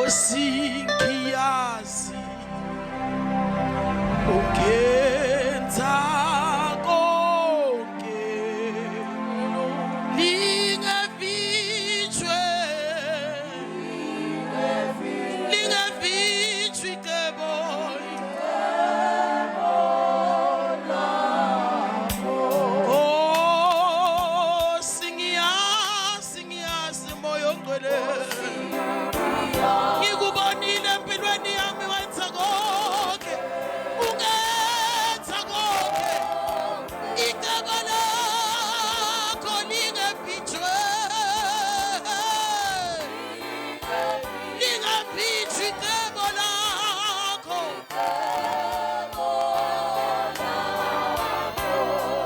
Ngiyazi ungenza konke lingavitshwe cebo oh singiyazi moyo ongcwele ngikubonile empilweni yami wenza konke ungenza konke icebo lakho lingavitshwe icebo lakho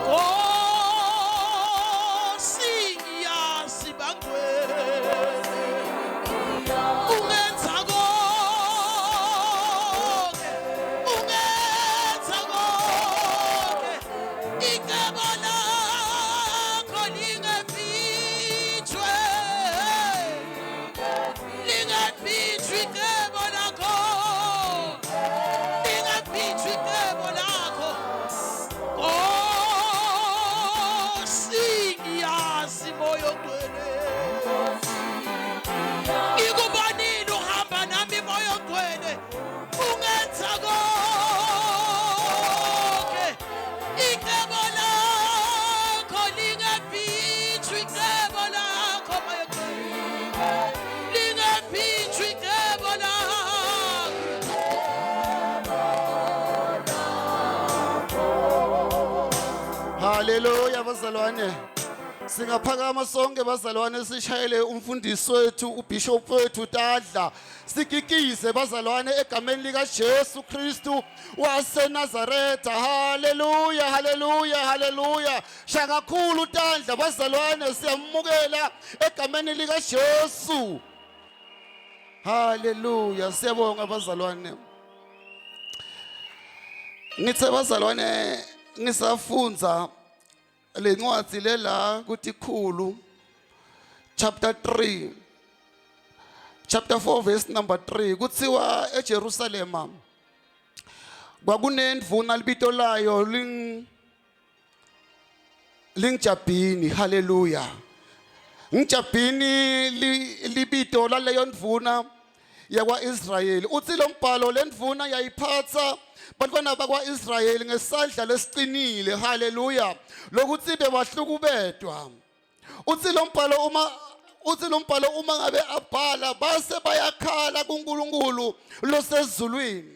oh singiyazi bangcwele ungenza konke icebo lakho lingavitshwe icebo lakho lingavitshwe icebo lakho oh singiyazi moyo ongcwele ngikubonile uhamba nami moyo ongcwele ungenza konke icebo lakho lingavitshwe icebo lakho moyo ongcwele lingavitshwe icebo lakho. Haleluya bazalwane. Singaphakama sonke bazalwane sishayele umfundisi wethu ubishop wethu Tadla. Sikikize bazalwane egameni lika Jesu Kristu waseNazaretha. Haleluya, haleluya, haleluya. Shakakhulu Tadla bazalwane siyamukela egameni lika Jesu. Haleluya, siyabonga bazalwane. Ngithe bazalwane ngisafunza lencwadi lela kuthi khulu chapter 4 verse number 3 kuthiwa eJerusalema kwakunendvuna libito layo lingijabhini. Haleluya, ngijabhini libito laleyo ndvuna yakwa-Israyeli. Uthi lo mbhalo lendvuna yayiphatha bantwana bakwa-Israyeli ngesandla lesiqinile. Haleluya, lokuthi bebahlukubedwa. Uthi lo mbhalo uma ngabe abhala base bayakhala kuNkulunkulu losezulwini.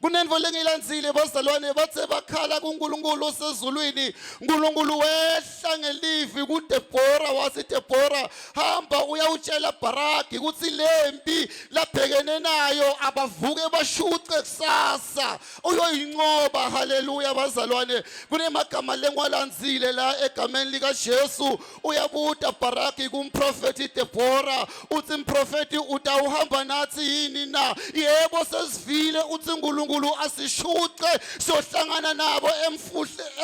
Kunendvo lengiyilandzile bazalwane bathe bakhala kuNkulunkulu osezulwini. uNkulunkulu wehla ngelivi kuDebhora wathi Debhora hamba uyawutshela Baraki kuthi lempi labhekene nayo abavuke bashuce kusasa uyoyinqoba. Haleluya bazalwane, kunemagama lengwalandzile la egameni lika Jesu. Uyabuta Baraki kumprofeti Debhora uthi mprofeti utawuhamba nathi yini na? Yebo sesivile. Uthi uNkulunkulu asishuce sohlangana nabo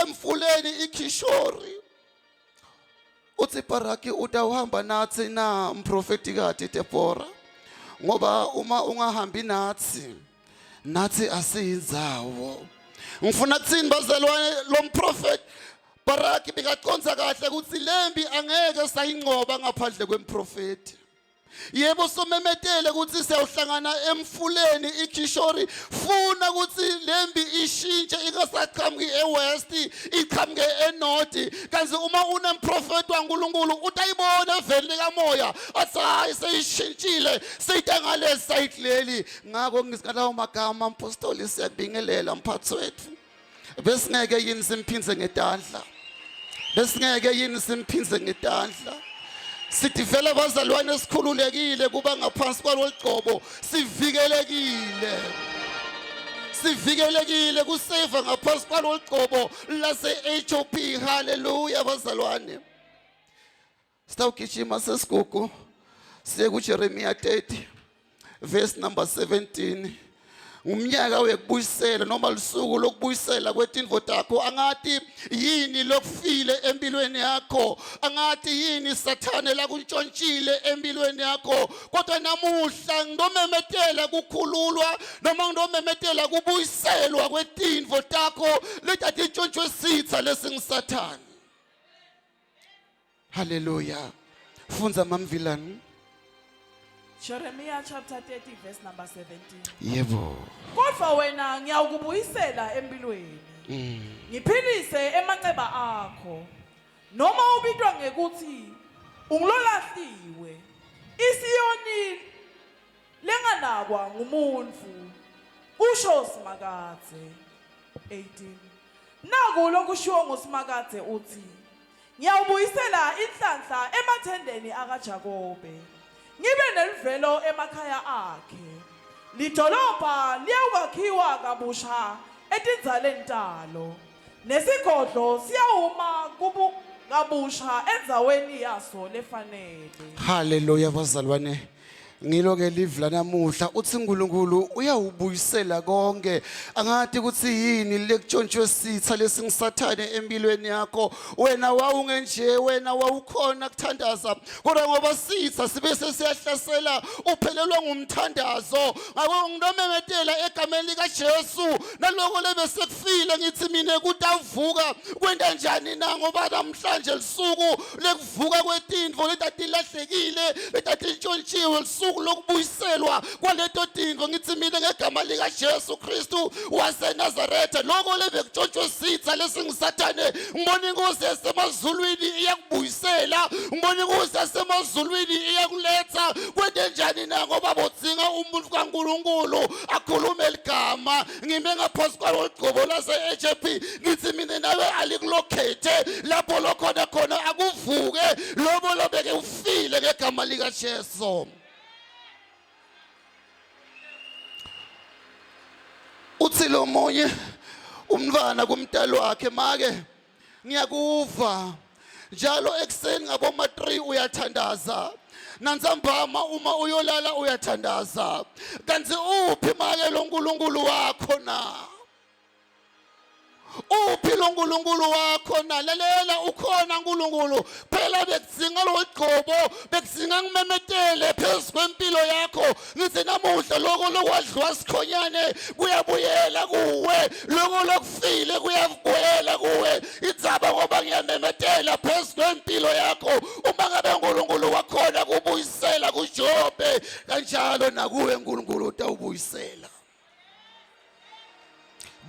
emfuleni iKishori. Uthi Baraki utawuhamba nathi na mprofeti kade Debhora? Ngoba uma ungahambi nathi asiyindzawo. Ngifuna kuthini bazalwane? Lo mprofeti Baraki bekaconza kahle ukuthi lembi angeke sayinqoba ngaphandle kwemprofeti. Yebo somemetele ukuthi siyawuhlangana emfuleni iKishori. Funa ukuthi lembi ishintshe ingasaqhamuki eWest iqhamuke eNorth. Kanti uma unemprofeti waNkulunkulu utayibona eveni likamoya athi hayi seyishintshile seyitangale site leli. Ngakho ngizikalawo magama mpostoli siyakubingelela mphathi wethu. Besingeke yini simphindze ngetandla? Besingeke yini simphindze ngetandla? Sithi vele bazalwane sikhululekile kuba ngaphansi kwalogcobo sivikelekile kuseva ngaphansi kwalogcobo lase-HOP. Haleluya bazalwane. Sitawugijima sesigugu siye kuJeremiya 30 verse number 17. umnyaka wekubuyisela noma lisuku lokubuyisela kwetindvo takho, angathi yini lokufile empilweni yakho, angathi yini sathane lakuntshontshile empilweni yakho. Kodwa namuhla ngizomemetela kukhululwa noma ngizomemetela kubuyiselwa kwetindvo takho leta tintshontshwe sitha lesingisathane. Hallelujah. Funza mamvilani. Jeremiah chapter 30 verse number 17. Yebo. Kodwa wena ngiyakubuyisela empilweni. Ngiphilise emaceba akho. Noma ubitwa ngekuthi ungilolahliwe. Isiyoni lenganakwa ngumuntu. Usho Simakadze 18. Naku lokushiwo nguSimakadze uthi ngiyawubuyisela inhlanhla emathendeni akaJakobe. Ngibe nelivelo emakhaya akhe. Lidolobha liyawakhiwa kabusha etindzaleni talo. Nesigodlo siyawuma kabusha endzaweni yaso lefanele. Hallelujah bazalwane. Ngiloke live lanamuhla uthi uNkulunkulu uyawubuyisela konke, angathi kuthi yini lekutshontshwe sitha lesingisathane empilweni yakho. Wena wawungenje, wena wawukhona kuthandaza, kodwa ngoba sitha sibe sesiyahlasela uphelelwa ngumthandazo. Ngakho nginomemetela egameni likaJesu naloko lebe sekufile ngithi mina kutavuka kwenda njani na, ngoba namhlanje lisuku lekuvuka kwetindvo letatilahlekile letatintshontshwe lisuku lokubuyiselwa kwaleto tindvo. Ngithi mina ngegama likaJesu Kristu waseNazaretha lokho lebekutshotshwe sitha lesingisathane, ngibona inkosi yasemazulwini iyakubuyisela, ngibona inkosi yasemazulwini iyakuletha kwende njani na, ngoba bodzinga umuntu kaNkulunkulu akhulume ligama. Ngime ngaphansi kwalogcobo lase-HAP ngithi mina nawe alikulokhethe lapho lokhona khona akuvuke lobo lobeke ufile ngegama likaJesu. Uthi lo moye umntwana kumntalo wakhe, make ngiyakuva njalo ekseni ngaboma 3 uyathandaza, nantsambama uma uyolala uyathandaza. Kanti uphi make lo nkulunkulu wakho na? Uphi lo nkulunkulu wakho na? Lalela, ukhona uNkulunkulu. Phela bekudzinga lo gqobo, bekudzinga ngimemetele phezu kwempilo yakho. Ngithi namuhla lokho lokwadliwa sikhonyane kuyabuyela kuwe, lokho lokufile kuyabuyela kuwe. Indzaba ngoba ngiyamemetela phezu kwempilo yakho. Uma ngabe uNkulunkulu wakhona kubuyisela kuJobe, kanjalo nakuwe uNkulunkulu utawubuyisela.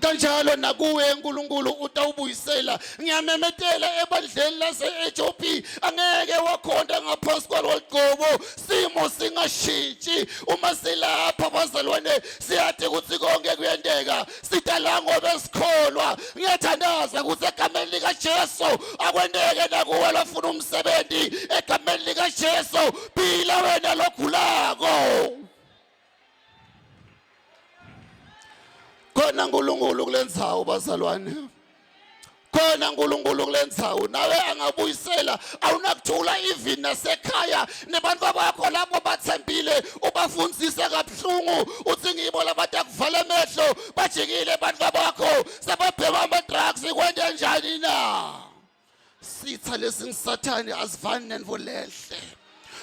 Kanjalo nakuwe uNkulunkulu utawubuyisela. Ngiyamemetela ebandleni lase-HOP, angeke wakhonda ngaphansi kwalogcobo simo singashintshi. Uma silapha bazalwane siyathi ukuthi konke kuyendeka, sidala ngoba sikholwa. Ngiyathandaza ukuthi egameni likaJesu akwendeke nakuwe lofuna umsebenzi, egameni likaJesu phila wena logulako. Khona uNkulunkulu kulendzawo bazalwane, khona uNkulunkulu kulendzawo. Nawe angabuyisela, awunakuthula even nasekhaya nebantwa bakho lapho bathembile, ubafundzise kabuhlungu. Uthi ngibo labatakuvala emehlo bajikile bantwa bakho sebabhema ama-drugs, kwende njani na? Sitha lesingisathane asivani nentfo lehle.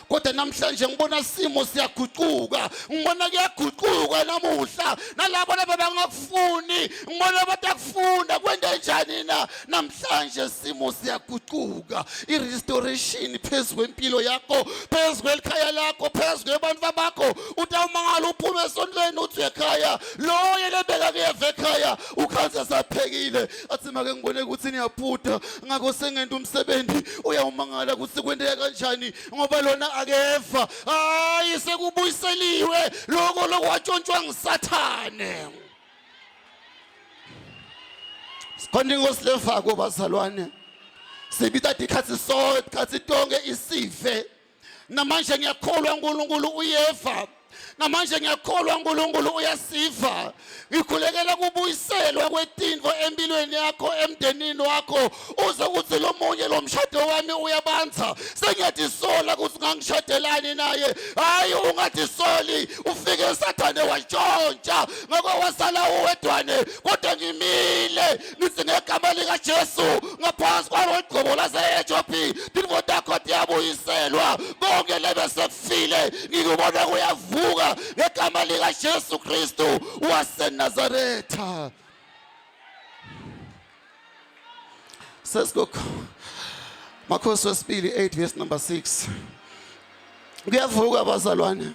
Kodwa namhlanje ngibona simo siyaguquka, ngibona kuyaguquka namuhla. Nalabo labangakufuni ngibona batakufunda, kwende njani na? Namhlanje simo siyaguquka. I-restoration phezu kwempilo yakho, phezu kwelikhaya lakho, phezu kwabantu bakho. Utawumangala uphume esondweni uthi ekhaya, lo yelebeka kuyeva ekhaya ukhansa saphekile. Athi make ngibone ukuthi niyaphutha ngakho sengenda umsebenzi. Uyawumangala ukuthi kwendeka kanjani ngoba lona akeva. Hayi sekubuyiseliwe lokho lokwatshontshwa ngisathane. Sikhona inkosi levako bazalwane, sibita dikhathi sonke, dikhathi tonke isive. Namanje ngiyakholwa uNkulunkulu uyeva. namanje ngiyakholwa uNkulunkulu uyasiva ngikhulekela kubuyiselwa kwetindvo empilweni yakho emndenini wakho uze kuthi lo munye lo mshado wami uyabanza sengiyazisola ukuthi ngangishadelani naye hayi ungathizisoli ufike sathane washontsha ngoko wasala uwedwane kodwa ngimile ngithi ngegama lika Jesu ngaphansi kwalogqobo lase-Ethiopi tindvo takho tiyabuyiselwa konke lebe sekufile ngikubona kuyavuka ngegama lika Jesu Kristu waseNazaretha. Sesiko Makhosi wesibili 8 verse number 6. Kuyavuka bazalwane.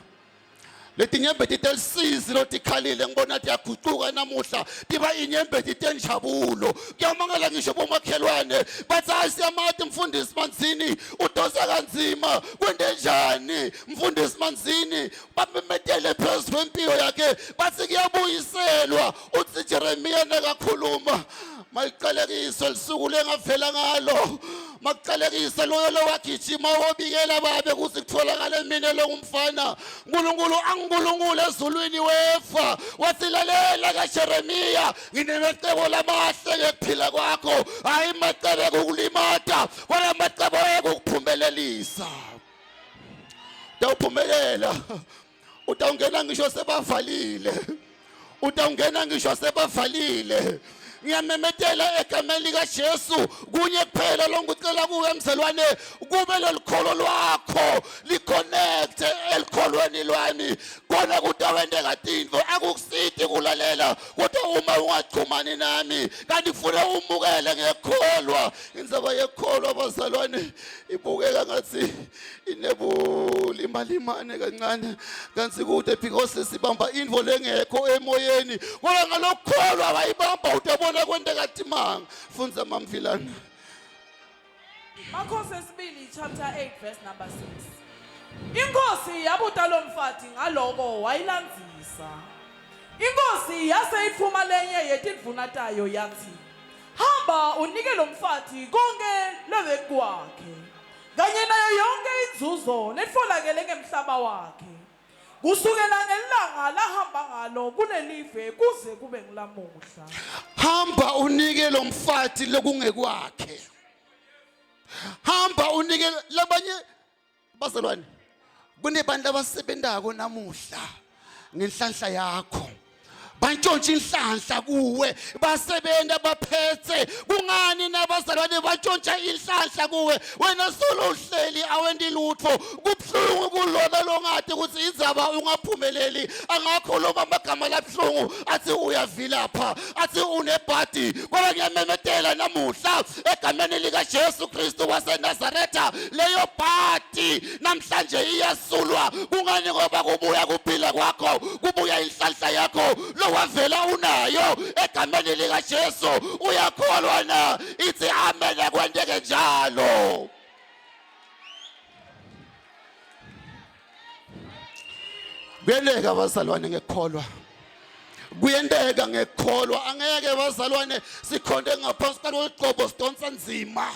Letinyembeti telisizi lotikhalile ngibona tiyaguquka namuhla tiba inyembeti tenjabulo kuyamangala ngisho bomakhelwane bathi asiyamati mfundisi Manzini udosa kanzima kwende njani mfundisi Manzini bamemetele phezu kwempilo yakhe bathi kuyabuyiselwa uthi Jeremiya nakakhuluma mayiqalekiswe lisuku lengavela ngalo makuqalekise loyo lowagijima wobikela babe kuthi kutholakala mina lo ngumfana uNkulunkulu angiNkulunkulu ezulwini wefa wasilalela kaJeremiya nginemacebo lamahle ngekuphila kwakho hayi macebo okulimata kodwa macebo ekukuphumelelisa utawuphumelela utawungena ngisho sebavalile ngiyamemetela egameni lika Jesu kunye kuphela lo ngicela kuwe mzalwane kube lelikholo lwakho liconnect elikholweni lwami khona kutawendeka tindvo akukusidi kulalela kodwa uma ungachumani nami kanti ufuna umukele ngekholwa indzaba yekholwa abazalwane ibukeka ngathi inebulimalimane kancane kanti kude because sibamba indvo lengekho emoyeni kodwa ngalokholwa bayibamba utabona kwendeka timanga fundza mamvilana. Makhosi esibili chapter 8 verse number 6. Inkosi yabuta lo mfati ngaloko wayilandzisa. Inkosi yase iphuma lenye yetindvuna tayo yathi hamba unike lo mfati konke lobekuwakhe kanye nayo yonke inzuzo letfolakele ngemhlaba wakhe kusukela ngelanga lahamba ngalo kulelive kuze kube ngulamuhla. Hamba unike lo mfati lokungekwakhe. Hamba unike labanye bazalwane kunebantu abasebenzako namuhla ngenhlanhla yakho bantshontsha inhlanhla kuwe basebenta baphethe kungani nabazalwane bantshontsha inhlanhla kuwe wena solo uhleli awendi lutho kubhlungu kulona longathi ukuthi indzaba ungaphumeleli angakhuluma amagama labhlungu athi uyavilapha athi unebhadi kodwa ngiyamemetela namuhla egameni lika Jesu Kristu waseNazaretha leyo bhadi namhlanje iyasulwa kungani ngoba kubuya kuphila kwakho kubuya inhlanhla yakho wavela unayo egameni lika Jesu uyakholwa na ithi amen kwendeke njalo. Kuyendeka bazalwane ngekholwa kuyendeka ngekholwa angeke bazalwane sikhonde ngaphansi kwalogqobo sidonsa nzima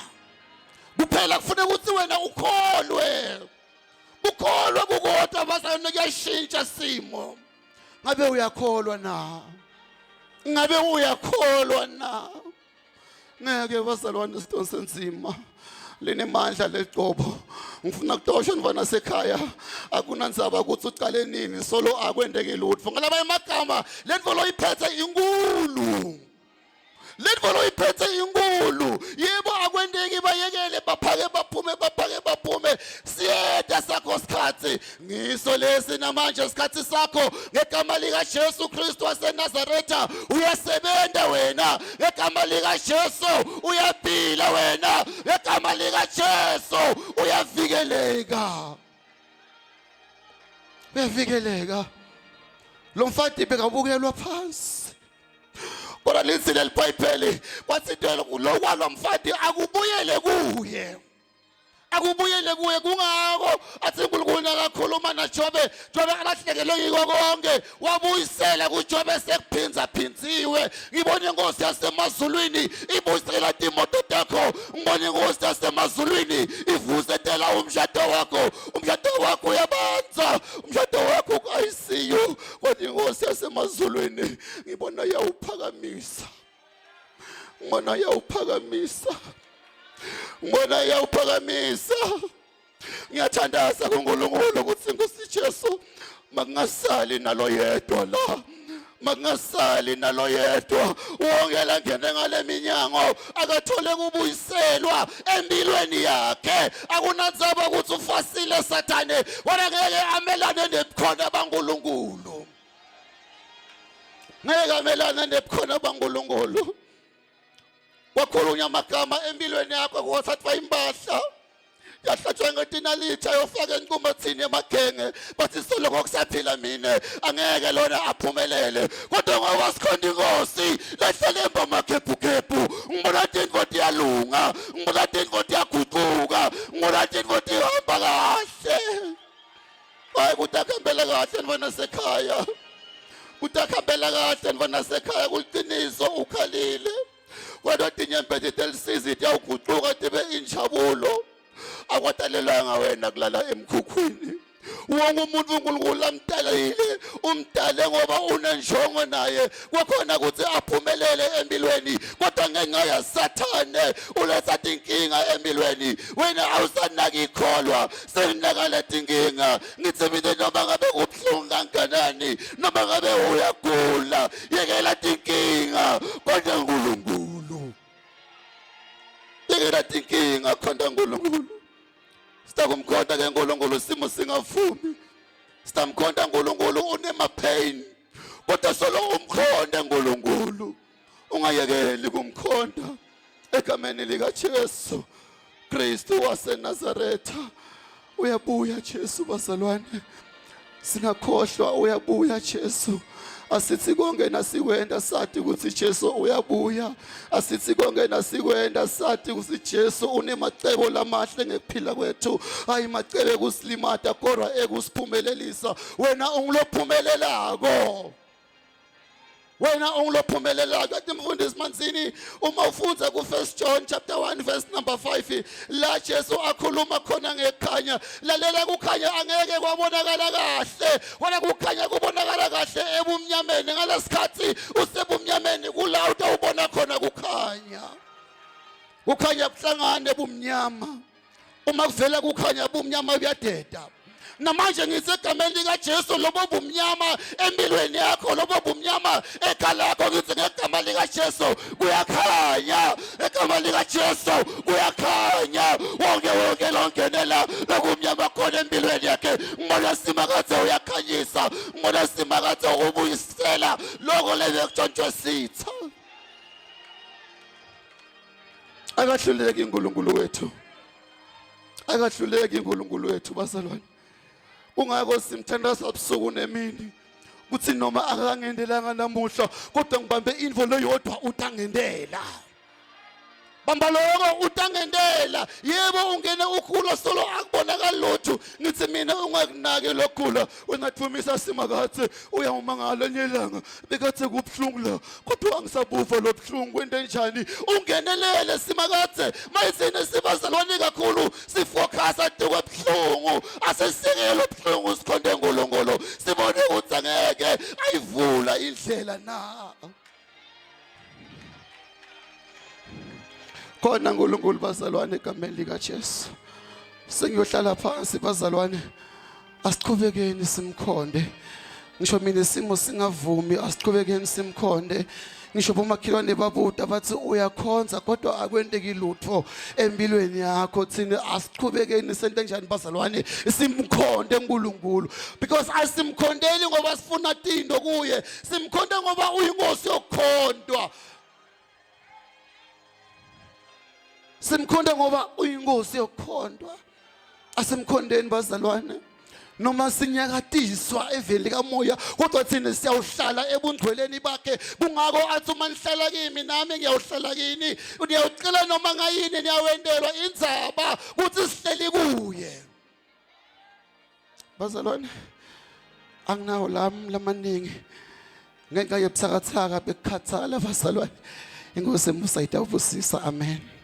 kuphela kufanele ukuthi wena ukholwe kukodwa bazalwane kuyashintsha simo. Ngabe uyakholwa na ngeke bazalwane sidonse nzima linemandla legcobo ngifuna kutosha mfana sekhaya akunandzaba ukuthi uqale nini solo akwendeke lutho ngalaba emagama lentfo loyiphethe inkulu yebo akwendeki bayekele baphake baphume siyeda sakho sikhathi ngiso lesi namanje isikhathi sakho ngegama lika Jesu Kristu waseNazaretha uyasebenza wena ngegama lika Jesu uyaphila wena ngegama lika Jesu uyavikeleka lo mfati bekabukelwa phansi kodwa lithi lelibhayibheli kwathi lo kwalo mfati akubuyele kuye akubuyele kuye. Kungako athi uNkulunkulu akakhuluma naJobe, Jobe alahlekelwe yiko konke, wabuyisela kuJobe sekuphinza-phinziwe. Ngibona inkosi yasemazulwini ibuyisela imoto yakho, ngibona inkosi yasemazulwini ivusetela umshado wakho. Umshado wakho uyabanza, umshado wakho ku-ICU, kodwa inkosi yasemazulwini ngibona yawuphakamisa, ngibona yawuphakamisa, ngibona yawuphakamisa. Ngiyathandaza kuNkulunkulu ukuthi Nkosi Jesu makungasali nalo yedwa la, makungasali nalo yedwa. Wonke la ngene ngale minyango akathole kubuyiselwa empilweni yakhe. Akunandzaba ukuthi ufasile Sathane, wena ngeke amelane nebukhona baNkulunkulu, ngeke amelane nebukhona baNkulunkulu. Wakhulunywa amagama empilweni yakho kwathathwa impahla yahlatshwa ngetinalitha yofaka enkumbathini yamagenge, bathi soloko kusaphila mina angeke lona aphumelele. Kodwa ngoba sikhonda inkosi lahlele emba amakhephukhephu, ngibona indvodza iyalunga, ngibona indvodza iyaguquka, ngibona indvodza ihamba kahle. Hayi kuthi akuhambele kahle nibona sekhaya, kuthi akuhambele kahle nibona sekhaya, kuliqiniso ukhalile. Kodwa tinyembezi telisizi tiyawuguquka tibe injabulo. Akwatalelanga wena kulala emkhukhwini. Wonke umuntu uNkulunkulu amdalile, umdale ngoba unenjongo naye kwakhona ukuthi aphumelele empilweni. Kodwa ngenxa yaSathane uletha inkinga empilweni. Wena awusanaki ikholwa, seninaka leti inkinga. Ngithi mina noma ngabe kubuhlungu kanganani, noma ngabe uyagula, yekela inkinga kodwa uNkulunkulu. Yekela inkinga kodwa uNkulunkulu. Sitamkhonda ke uNkulunkulu simo singavumi, sitamkhonda uNkulunkulu unemapain, kodwa solo umkhonda uNkulunkulu, ungayekeli kumkhonda. Egameni likaJesu Kristu waseNazaretha, uyabuya Jesu bazalwane, singakhohlwa uyabuya Jesu. Asithi konke nasikwenda sathi ukuthi Jesu uyabuya. Asithi konke nasikwenda sathi ukuthi Jesu unemacebo lamahle ngekuphila kwethu, hayi macebo ekusilimata kodwa ekusiphumelelisa. Wena ungilophumelelako, wena ungilophumelelako. Kanti mfundisi Manzini uma ufundza ku 1 John chapter 1 verse number 5 la Jesu akhuluma khona ngekhanya, lalela kukhanya angeke kwabonakala kahle, wena kukhanya kubonakala kahle ebumnyameni. Ngalesikhathi usebumnyameni kula utawubona khona kukhanya, kukhanya kuhlangane ebumnyama. Uma kuvela kukhanya ebumnyama kuyadeda. Namanje ngithi egameni likaJesu lobo bumnyama empilweni yakho, lobo bumnyama ekhala yakho, ngithi ngegama likaJesu kuyakhanya, egama likaJesu kuyakhanya. Wonke longenela lokumnyama khona empilweni yakhe, ngibona simakathe uyakhanyisa, ngibona simakathe ukubuyisela lokho lebe kutshontshwe sitha. Akahluleki uNkulunkulu wethu, akahluleki uNkulunkulu wethu bazalwane. Ungako simthandaza ubusuku nemini kuthi noma akangendelanga namuhla kodwa ngibambe info leyodwa utangendela. Bamba lokho utangendela. Yebo ungene ukhula solo akubonakala lutho. Ngithi mina ungakunake lokhula, wengathumisa simakathe uyawumangala nyelanga bekathe kubhlungu la, kodwa angisabuva lobuhlungu kwento njani. Ungenelele simakathe mayithini sibazalwane kakhulu sifocus adukwe buhlungu, asesekelo buhlungu sikhonde uNkulunkulu sibone ukuthi angeke ayivula indlela na. Khona uNkulunkulu bazalwane egameni likaJesu. Sengiyohlala phansi bazalwane, asiqhubekeni simkhonde. Ngisho mina isimo singavumi, asiqhubekeni simkhonde. Ngisho bomakhelwane babuda bathi uyakhonza kodwa akwenteki lutho empilweni yakho. Thina asiqhubekeni sente njani bazalwane, simkhonde uNkulunkulu, because asimkhondeli ngoba sifuna into kuye, simkhonde ngoba uyinkosi yokukhondwa. Simkhonde ngoba uyinkosi yokukhondwa. Asimkhondeni bazalwane. noma sinyakatiswa eveli kamoya kodwa thina siyawuhlala ebungcweleni bakhe. Kungako athi uma nihlala kimi nami ngiyawuhlala kini, niyawucela noma ngayini niyawendelwa indzaba kuthi sihleli kuye. Bazalwane, anginawo lamaningi ngenxa yebuthakathaka bekukhathala bazalwane. Inkosi emusa idawubusisa. Amen.